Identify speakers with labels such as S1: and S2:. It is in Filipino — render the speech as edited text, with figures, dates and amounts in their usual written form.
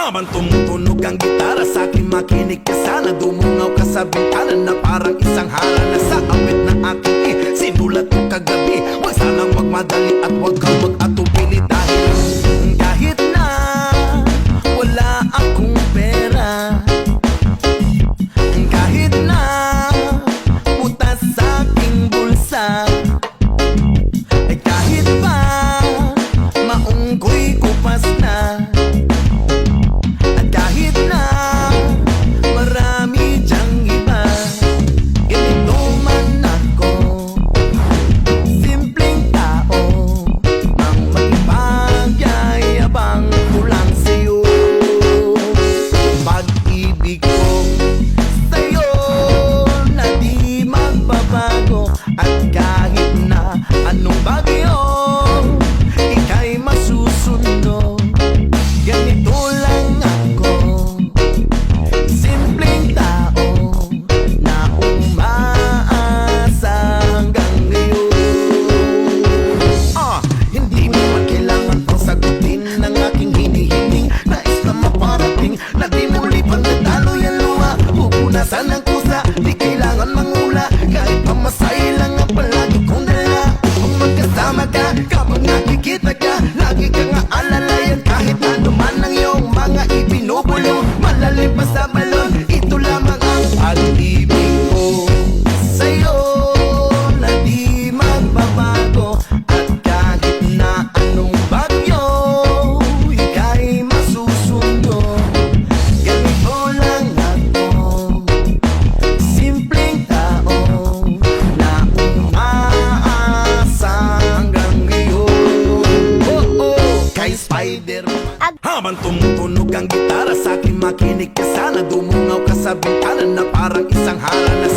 S1: Habang tumutunog ang gitara, sa akin makinig ka sana. Dumungaw ka sa bintana na parang isang harana. Sa awit na aking sinulat ko kagabi, huwag sanang magmadali at huwag kang mag-atubili. Dahil kahit na wala akong pera, kahit na butas sa aking bulsa, kahit pa maunggoy kupas na, at kahit na marami dyang iba, ganito man ako, simpleng tao, ang magpagyayabang ko lang sa'yo. Pag-ibig ko sa'yo na di magbabago, at kahit na anong bagyo ika'y masusundo. Ganito lang ako, simpleng tao na umaasa hanggang ngayon. Hindi mo man kailangan pang sagutin ng aking hinihiling. Nais na maparating na di muli pang natalo yan luha. Pupunasan ng kusa, di kailangan mangula. Kahit pamasay lang ang palagi kong dala. Kung magkasama ka, kapag nakikita ka, lagi kang aalalayan. Kahit ano man ang iyong mga ibinubulong, malalim pa sa balon, ito lamang ang pag-ibig ko sa'yo na di magbabago. At kahit na anong bagyo ika'y masusundo. Ganito lang ako, simpleng tao na umaasa hanggang ngayon. Kay Spider-Man. Habang tumutunog ang gitara, sa akin makinig ka sana. Dumungaw ka sa bintana na parang isang harana.